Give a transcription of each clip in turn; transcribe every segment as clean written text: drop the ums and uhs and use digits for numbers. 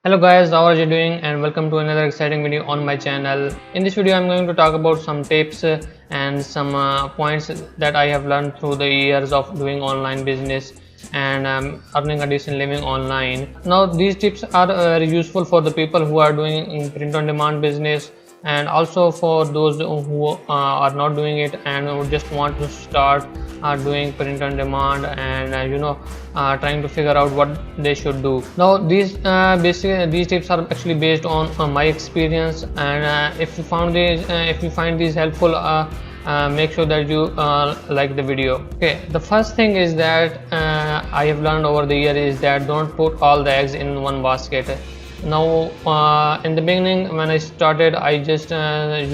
Hello guys, how are you doing, and welcome to another exciting video on my channel. In this video I'm going to talk about some tips and some points that I have learned through the years of doing online business and earning a decent living online. Now these tips are very useful for the people who are doing print on demand business, and also for those who are not doing it and who just want to start doing print on demand and trying to figure out what they should do. Now these tips are actually based on my experience, and if you find these helpful, make sure that you like the video. Okay, the first thing is that I have learned over the year is that don't put all the eggs in one basket. Now in the beginning when I started, I just I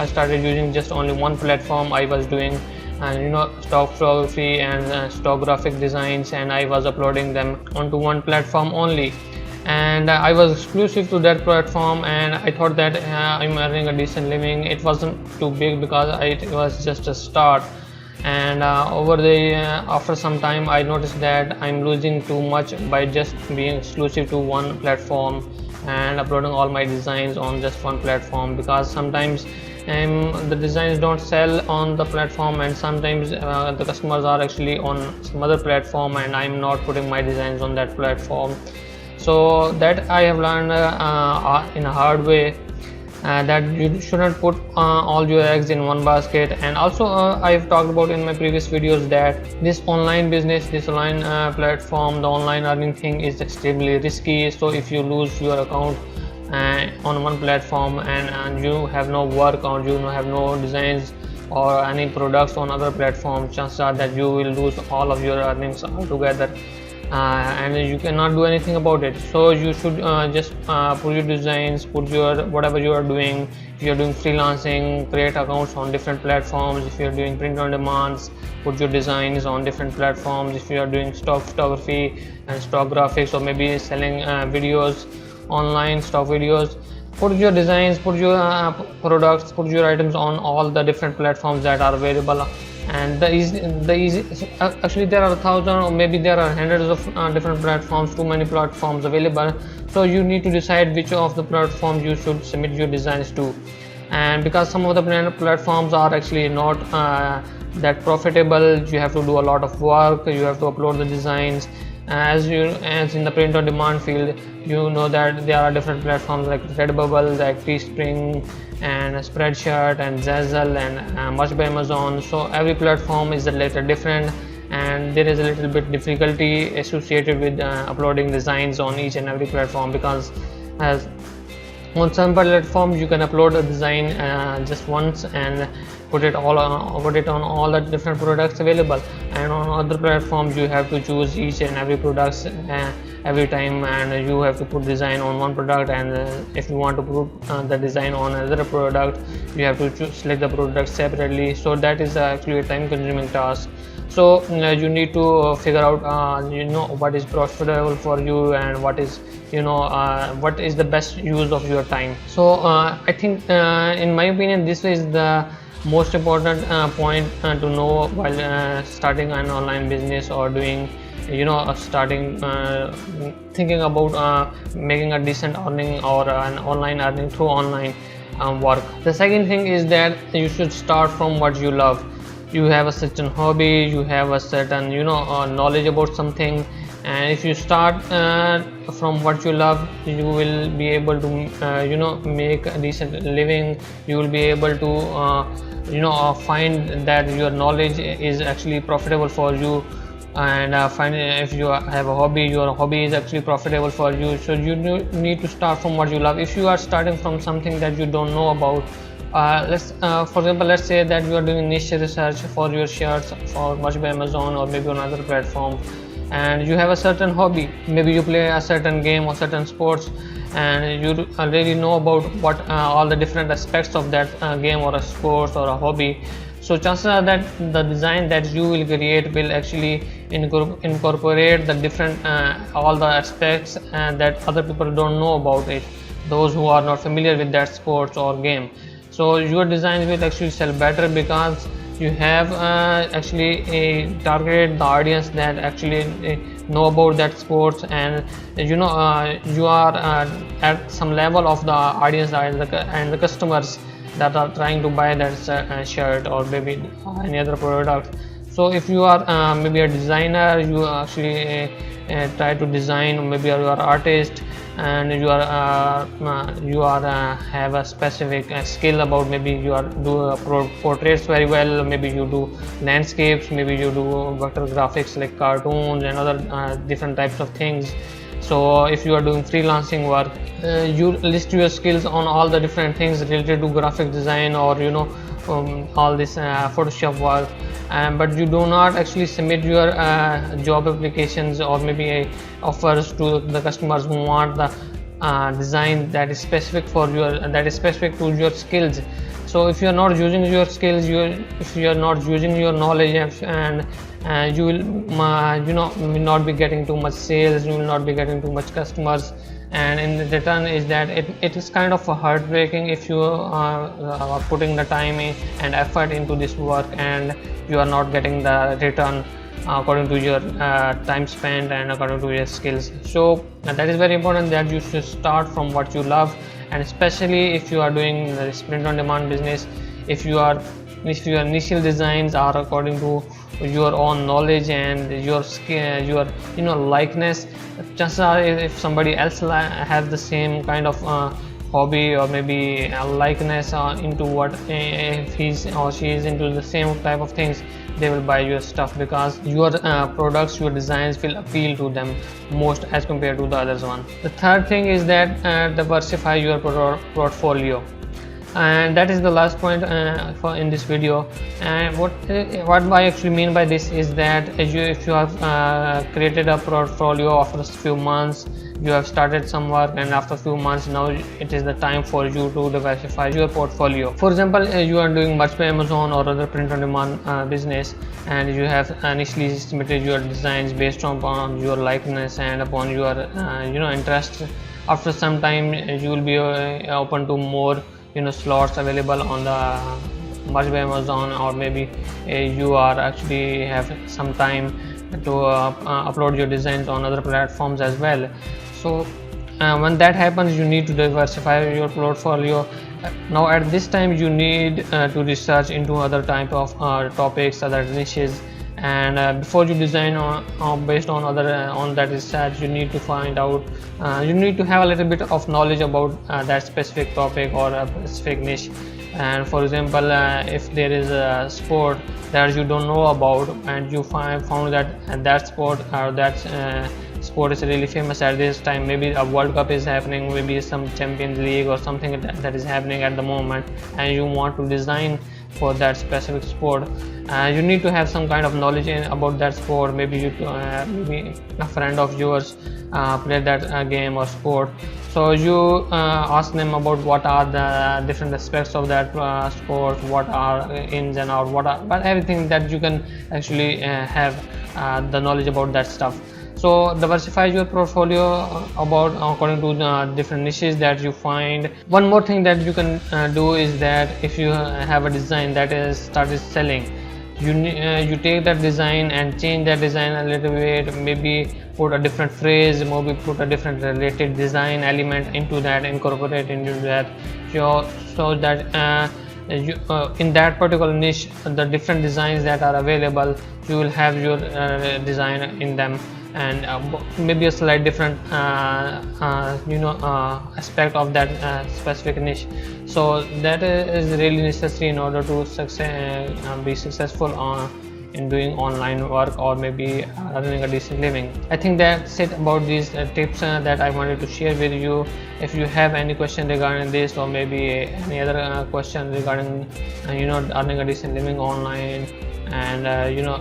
started using just only one platform. I was doing stock photography and stock graphic designs, and I was uploading them onto one platform only, and I was exclusive to that platform, and I thought that I'm earning a decent living. It wasn't too big because it was just a start, and after some time I noticed that I'm losing too much by just being exclusive to one platform and uploading all my designs on just one platform, because sometimes the designs don't sell on the platform, and sometimes the customers are actually on some other platform and I'm not putting my designs on that platform. So that I have learned in a hard way, that you shouldn't put all your eggs in one basket. And also I've talked about in my previous videos that this online business, this online platform, the online earning thing is extremely risky. So if you lose your account on one platform and you have no work, or you have no designs or any products on other platforms, chances are that you will lose all of your earnings altogether, and you cannot do anything about it. So you should just put your designs, put your whatever you are doing. If you are doing freelancing, create accounts on different platforms. If you are doing print on demands, put your designs on different platforms. If you are doing stock photography and stock graphics, or maybe selling videos online, stock videos, put your designs, put your products, put your items on all the different platforms that are available. And actually there are 1,000 or maybe there are hundreds of different platforms, too many platforms available. So you need to decide which of the platforms you should submit your designs to, and because some of the platforms are actually not that profitable, you have to do a lot of work, you have to upload the designs. As in the print on demand field, you know that there are different platforms like Redbubble, like Teespring and Spreadshirt and Zazzle and much by Amazon. So every platform is a little different, and there is a little bit difficulty associated with uploading designs on each and every platform, because as on some platforms you can upload a design just once and put it on all the different products available, and on other platforms you have to choose each and every product every time, and you have to put design on one product, and if you want to put the design on another product, you have to select the product separately. So that is actually a time consuming task. So you need to figure out what is profitable for you, and what is the best use of your time. So I think in my opinion this is the most important point to know while starting an online business, or doing starting thinking about making a decent earning or an online earning through online work. The second thing is that you should start from what you love. You have a certain hobby, you have a certain knowledge about something, and if you start from what you love, you will be able to make a decent living. You will be able to find that your knowledge is actually profitable for you, and find if you have a hobby, your hobby is actually profitable for you. So you need to start from what you love. If you are starting from something that you don't know about, for example, let's say that you are doing niche research for your shirts for much by Amazon or maybe on other platforms, and you have a certain hobby. Maybe you play a certain game or certain sports, and you already know about what all the different aspects of that game or a sport or a hobby. So chances are that the design that you will create will actually incorporate the different all the aspects that other people don't know about it, those who are not familiar with that sports or game. So your designs will actually sell better, because you have actually targeted the audience that actually know about that sports, and you are at some level of the audience and the customers that are trying to buy that shirt or maybe any other product. So if you are maybe a designer, you actually try to design, or maybe you are artist and you are have a specific skill about, maybe you are do portraits very well, maybe you do landscapes, maybe you do vector graphics like cartoons and other different types of things. So if you are doing freelancing work, you list your skills on all the different things related to graphic design, or all this Photoshop work, but you do not actually submit your job applications or maybe offers to the customers who want the design that is specific to your skills. So if you are not using your skills, if you are not using your knowledge, and you will not be getting too much sales, you will not be getting too much customers, and in return is that it is kind of heartbreaking if you are putting the time and effort into this work and you are not getting the return according to your time spent and according to your skills. So that is very important, that you should start from what you love, and especially if you are doing the sprint on demand business, if your initial designs are according to your own knowledge and your skill, your likeness, chances are if somebody else has the same kind of hobby or maybe a likeness into what, if he's or she is into the same type of things, they will buy your stuff because your products, your designs will appeal to them most as compared to the others one. The third thing is that diversify your portfolio, and that is the last point in this video. And what I actually mean by this is that if you have created a portfolio after a few months, you have started some work, and after a few months now it is the time for you to diversify your portfolio. For example, you are doing merch by Amazon or other print on demand business, and you have initially submitted your designs based upon your likeness and upon your interest. After some time you will be open to more slots available on the merch by Amazon, or maybe you are actually have some time to upload your designs on other platforms as well. So when that happens, you need to diversify your portfolio. Now at this time you need to research into other type of topics, other niches, and before you design based on on that research, you need to find out, you need to have a little bit of knowledge about that specific topic or a specific niche. And for example, if there is a sport that you don't know about, and you found that sport or that sport is really famous at this time, maybe a World Cup is happening, maybe some Champions League or something that is happening at the moment, and you want to design for that specific sport, you need to have some kind of knowledge about that sport. Maybe maybe a friend of yours played that game or sport, so you ask them about what are the different aspects of that sport, what are ins and outs, but everything that you can actually have the knowledge about that stuff. So diversify your portfolio according to the different niches that you find. One more thing that you can do is that if you have a design that is started selling, you take that design and change that design a little bit, maybe put a different phrase, maybe put a different related design element into that, incorporate into that, so that in that particular niche, the different designs that are available, you will have your design in them, and maybe a slight different aspect of that specific niche. So that is really necessary in order to be successful in doing online work or maybe earning a decent living. I think that's it about these tips that I wanted to share with you. If you have any question regarding this, or maybe any other question regarding earning a decent living online, and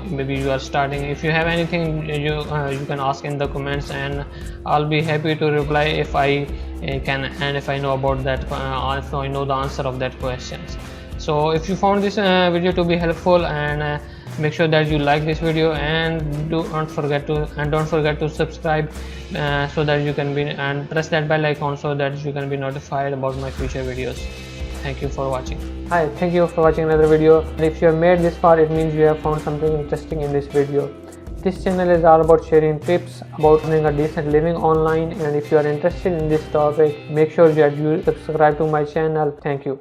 maybe you are starting, if you have anything, you can ask in the comments, and I'll be happy to reply if I can, and if I know about that, if I know the answer of that questions. So if you found this video to be helpful, and make sure that you like this video, and don't forget to subscribe so that you can be, and press that bell icon so that you can be notified about my future videos. Thank you for watching. Hi, thank you for watching another video. And if you have made this far, it means you have found something interesting in this video. This channel is all about sharing tips about earning a decent living online, and if you are interested in this topic, make sure that you subscribe to my channel. Thank you.